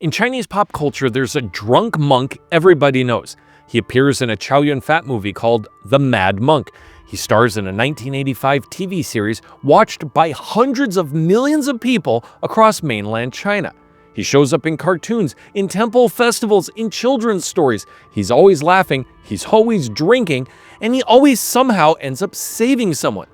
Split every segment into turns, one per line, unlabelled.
In Chinese pop culture, there's a drunk monk everybody knows. He appears in a Chow Yun-fat movie called The Mad Monk. He stars in a 1985 TV series watched by hundreds of millions of people across mainland China. He shows up in cartoons, in temple festivals, in children's stories. He's always laughing, he's always drinking, and he always somehow ends up saving someone.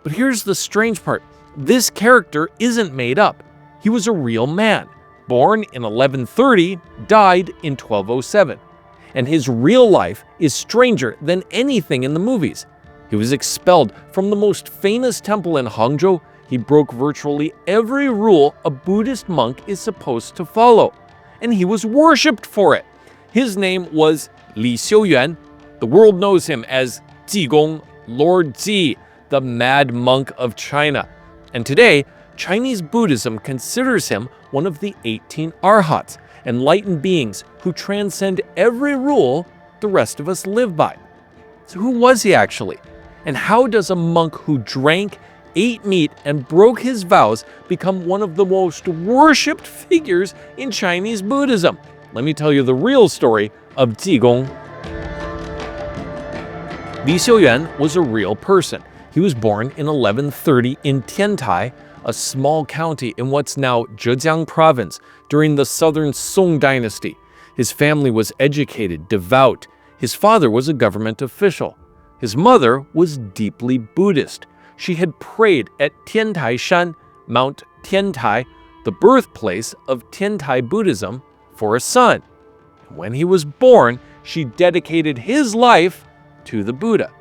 But here's the strange part. This character isn't made up. He was a real man. Born in 1130, died in 1207. And his real life is stranger than anything in the movies. He was expelled from the most famous temple in Hangzhou. He broke virtually every rule a Buddhist monk is supposed to follow. And he was worshipped for it. His name was Lǐ Xiūyuán. The world knows him as Ji Gong, Lord Ji, the Mad Monk of China. And today, Chinese Buddhism considers him one of the 18 Arhats, enlightened beings who transcend every rule the rest of us live by. So who was he actually? And how does a monk who drank, ate meat, and broke his vows become one of the most worshipped figures in Chinese Buddhism? Let me tell you the real story of Ji Gong. Lǐ Xiūyuán was a real person. He was born in 1130 in Tiantai, a small county in what's now Zhejiang province, during the southern Song dynasty. His family was educated, devout. His father was a government official. His mother was deeply Buddhist. She had prayed at Tiantai Shan, Mount Tiantai, the birthplace of Tiantai Buddhism, for a son. When he was born, she dedicated his life to the Buddha.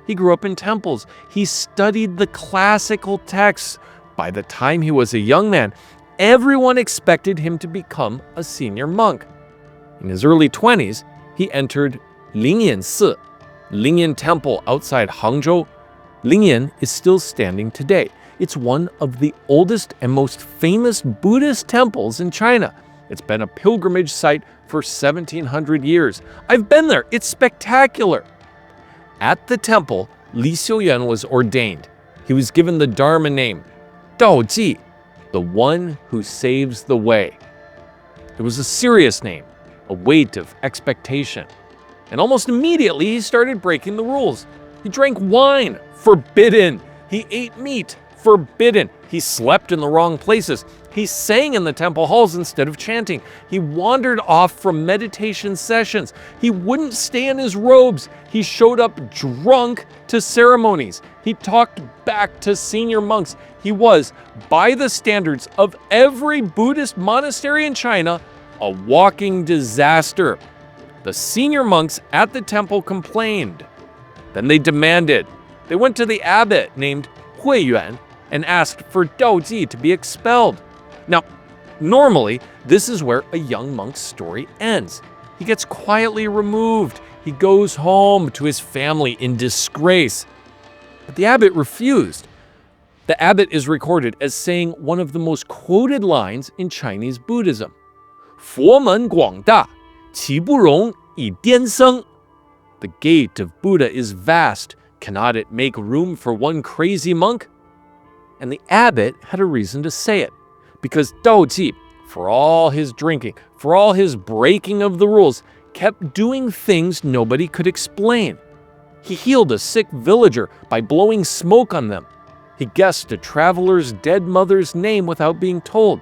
He grew up in temples. He studied the classical texts. By the time he was a young man, everyone expected him to become a senior monk. In his early 20s, he entered Lingyan Temple outside Hangzhou. Lingyan is still standing today. It's one of the oldest and most famous Buddhist temples in China. It's been a pilgrimage site for 1700 years. I've been there. It's spectacular. At the temple, Lǐ Xiūyuán was ordained. He was given the Dharma name, Dao Ji, the one who saves the way. It was a serious name, a weight of expectation. And almost immediately, he started breaking the rules. He drank wine, forbidden. He ate meat, forbidden. He slept in the wrong places. He sang in the temple halls instead of chanting. He wandered off from meditation sessions. He wouldn't stay in his robes. He showed up drunk to ceremonies. He talked back to senior monks. He was, by the standards of every Buddhist monastery in China, a walking disaster. The senior monks at the temple complained. Then they demanded. They went to the abbot named Huiyuan and asked for Dao Ji to be expelled. Now, normally, this is where a young monk's story ends. He gets quietly removed. He goes home to his family in disgrace. But the abbot refused. The abbot is recorded as saying one of the most quoted lines in Chinese Buddhism. 佛门广大，岂不容以颠僧? The gate of Buddha is vast. Cannot it make room for one crazy monk? And the abbot had a reason to say it. Because Dao Ji, for all his drinking, for all his breaking of the rules, kept doing things nobody could explain. He healed a sick villager by blowing smoke on them. He guessed a traveler's dead mother's name without being told.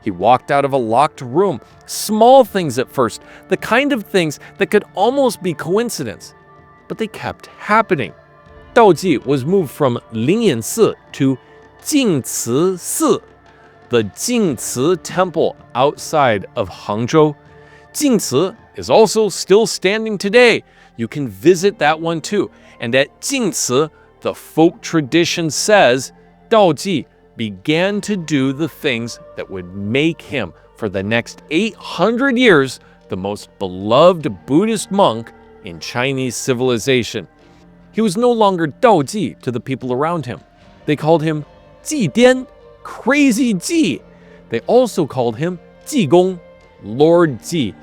He walked out of a locked room. Small things at first, the kind of things that could almost be coincidence. But they kept happening. Dao Ji was moved from Lingyan to Jingci, the Jingci Temple outside of Hangzhou. Jingci is also still standing today. You can visit that one too. And at Jingci, the folk tradition says Dao Ji began to do the things that would make him, for the next 800 years, the most beloved Buddhist monk in Chinese civilization. He was no longer Dao Ji to the people around him. They called him Ji Dian, Crazy Ji. They also called him Ji Gong, Lord Ji.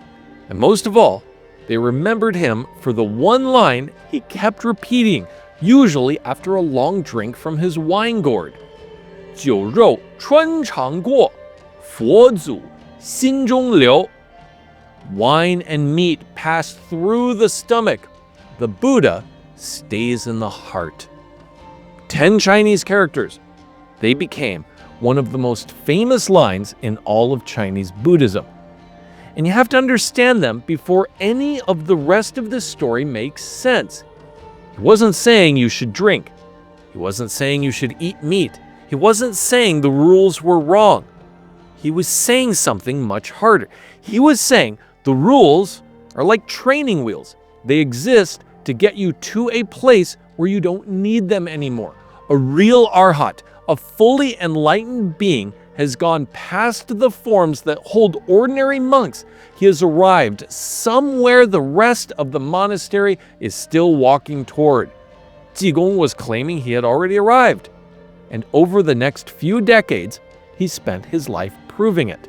And most of all, they remembered him for the one line he kept repeating, usually after a long drink from his wine gourd. 酒肉穿肠过，佛祖心中流. Wine and meat pass through the stomach. The Buddha stays in the heart. 10 Chinese characters. They became one of the most famous lines in all of Chinese Buddhism. And you have to understand them before any of the rest of this story makes sense. He wasn't saying you should drink. He wasn't saying you should eat meat. He wasn't saying the rules were wrong. He was saying something much harder. He was saying the rules are like training wheels. They exist to get you to a place where you don't need them anymore. A real Arhat, a fully enlightened being, has gone past the forms that hold ordinary monks. He has arrived somewhere the rest of the monastery is still walking toward. Ji Gong was claiming he had already arrived. And over the next few decades, he spent his life proving it.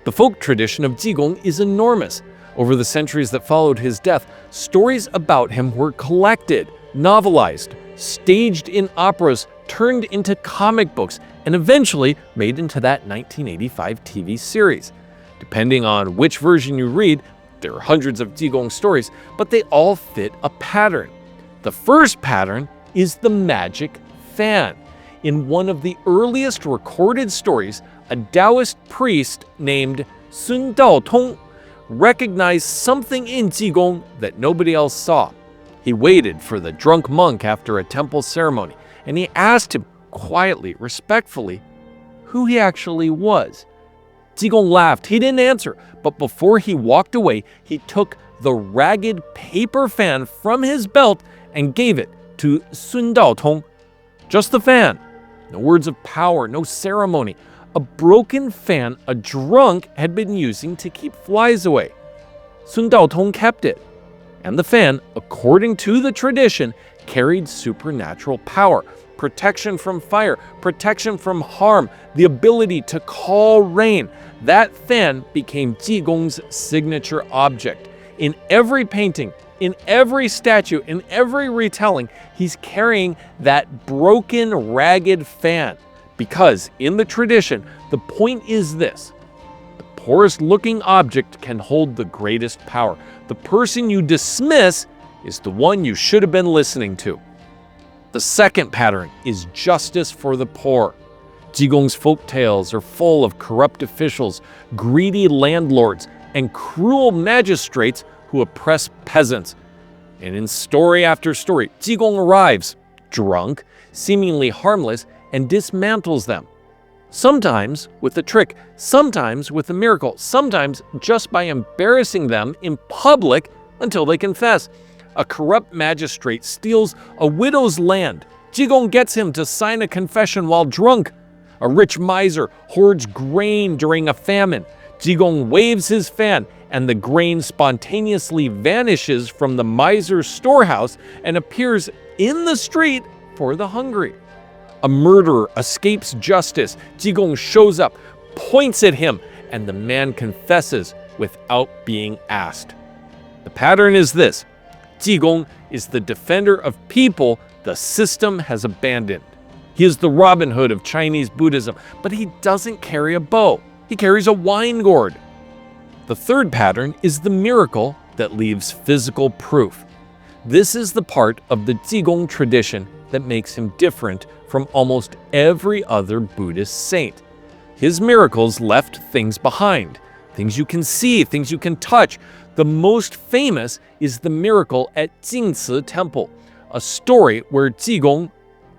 The folk tradition of Ji Gong is enormous. Over the centuries that followed his death, stories about him were collected, novelized, staged in operas, turned into comic books, and eventually made into that 1985 TV series. Depending on which version you read, there are hundreds of Ji Gong stories, but they all fit a pattern. The first pattern is the magic fan. In one of the earliest recorded stories, a Taoist priest named Sun Daotong recognized something in Ji Gong that nobody else saw. He waited for the drunk monk after a temple ceremony, and he asked him quietly, respectfully, who he actually was. Ji Gong laughed. He didn't answer, but before he walked away, he took the ragged paper fan from his belt and gave it to Sun Daotong. Just the fan. No words of power, no ceremony. A broken fan a drunk had been using to keep flies away. Sun Daotong kept it. And the fan, according to the tradition, carried supernatural power, protection from fire, protection from harm, the ability to call rain. That fan became Ji Gong's signature object. In every painting, in every statue, in every retelling, he's carrying that broken, ragged fan. Because in the tradition, the point is this: the poorest looking object can hold the greatest power. The person you dismiss is the one you should have been listening to. The second pattern is justice for the poor. Ji Gong's folk tales are full of corrupt officials, greedy landlords, and cruel magistrates who oppress peasants. And in story after story, Ji Gong arrives, drunk, seemingly harmless, and dismantles them. Sometimes with a trick, sometimes with a miracle, sometimes just by embarrassing them in public until they confess. A corrupt magistrate steals a widow's land. Ji Gong gets him to sign a confession while drunk. A rich miser hoards grain during a famine. Ji Gong waves his fan, and the grain spontaneously vanishes from the miser's storehouse and appears in the street for the hungry. A murderer escapes justice. Ji Gong shows up, points at him, and the man confesses without being asked. The pattern is this: Ji Gong is the defender of people the system has abandoned. He is the Robin Hood of Chinese Buddhism, but he doesn't carry a bow. He carries a wine gourd. The third pattern is the miracle that leaves physical proof. This is the part of the Ji Gong tradition that makes him different from almost every other Buddhist saint. His miracles left things behind, things you can see, things you can touch. The most famous is the miracle at Jingci Temple, a story where Ji Gong,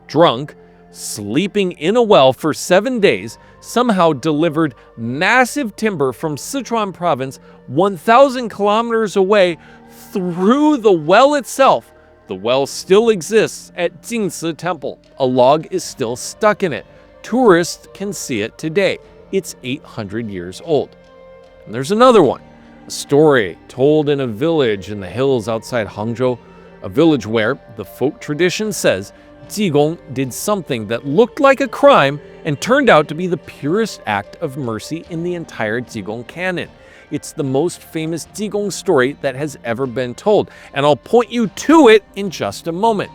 drunk, sleeping in a well for 7 days, somehow delivered massive timber from Sichuan province 1,000 kilometers away through the well itself. The well still exists at Jingci Temple. A log is still stuck in it. Tourists can see it today. It's 800 years old. And there's another one, a story told in a village in the hills outside Hangzhou, a village where, the folk tradition says, Ji Gong did something that looked like a crime and turned out to be the purest act of mercy in the entire Ji Gong canon. It's the most famous Ji Gong story that has ever been told, and I'll point you to it in just a moment.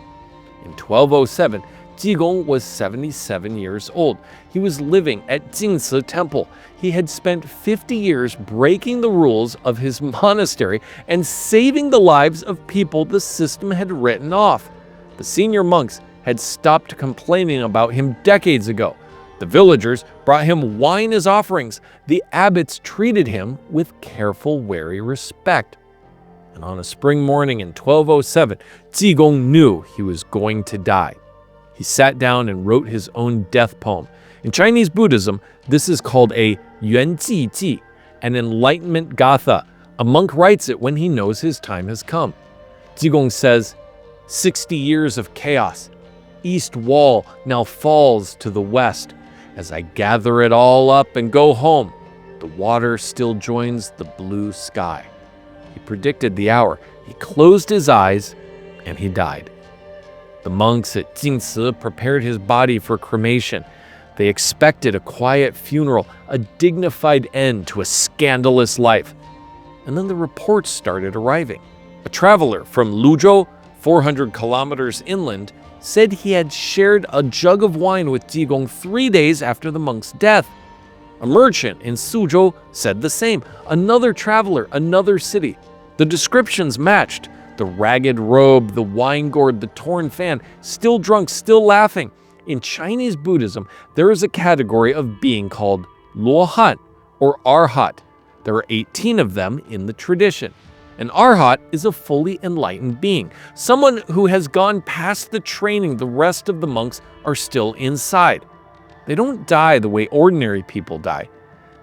In 1207, Ji Gong was 77 years old. He was living at Jingci Temple. He had spent 50 years breaking the rules of his monastery and saving the lives of people the system had written off. The senior monks had stopped complaining about him decades ago. The villagers brought him wine as offerings. The abbots treated him with careful, wary respect. And on a spring morning in 1207, Ji Gong knew he was going to die. He sat down and wrote his own death poem. In Chinese Buddhism, this is called a Yuan Ji Ji, an enlightenment gatha. A monk writes it when he knows his time has come. Ji Gong says, 60 years of chaos. East wall now falls to the west. As I gather it all up and go home, the water still joins the blue sky. He predicted the hour. He closed his eyes and he died. The monks at Jingci prepared his body for cremation. They expected a quiet funeral, a dignified end to a scandalous life. And then the reports started arriving. A traveler from Luzhou, 400 kilometers inland, said he had shared a jug of wine with Ji Gong 3 days after the monk's death. A merchant in Suzhou said the same. Another traveler, another city. The descriptions matched. The ragged robe, the wine gourd, the torn fan, still drunk, still laughing. In Chinese Buddhism, there is a category of being called Luohan, or Arhat. There are 18 of them in the tradition. An Arhat is a fully enlightened being, someone who has gone past the training the rest of the monks are still inside. They don't die the way ordinary people die.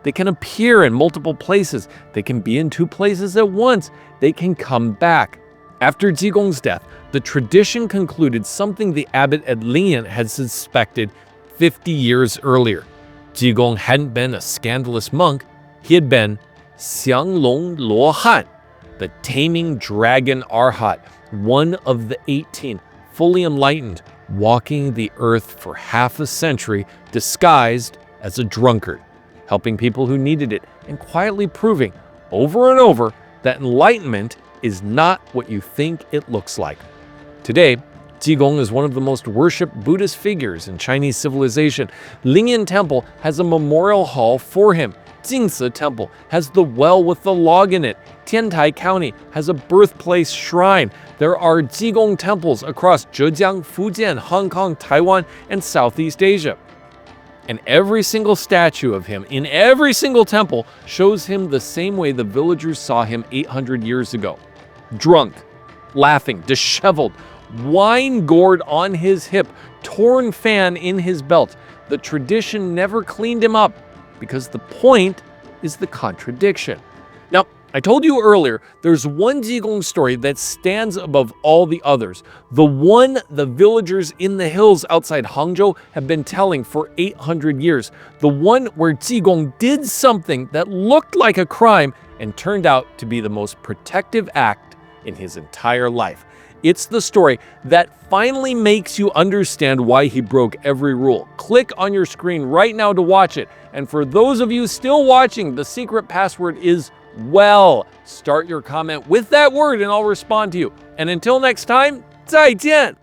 They can appear in multiple places. They can be in 2 places at once. They can come back. After Ji Gong's death, the tradition concluded something the abbot at Lǐ had suspected 50 years earlier. Ji Gong hadn't been a scandalous monk. He had been Xianglong Luohan, the Taming Dragon Arhat, one of the 18, fully enlightened, walking the earth for half a century disguised as a drunkard, helping people who needed it and quietly proving over and over that enlightenment is not what you think it looks like. Today, Ji Gong is one of the most worshipped Buddhist figures in Chinese civilization. Lǐ Temple has a memorial hall for him. Jingci Temple has the well with the log in it. Tiantai County has a birthplace shrine. There are Ji Gong temples across Zhejiang, Fujian, Hong Kong, Taiwan, and Southeast Asia. And every single statue of him in every single temple shows him the same way the villagers saw him 800 years ago. Drunk, laughing, disheveled, wine gourd on his hip, torn fan in his belt. The tradition never cleaned him up because the point is the contradiction. Now, I told you earlier, there's one Ji Gong story that stands above all the others. The one the villagers in the hills outside Hangzhou have been telling for 800 years. The one where Ji Gong did something that looked like a crime and turned out to be the most protective act in his entire life. It's the story that finally makes you understand why he broke every rule. Click on your screen right now to watch it. And for those of you still watching, the secret password is well. Start your comment with that word and I'll respond to you. And until next time, 再见!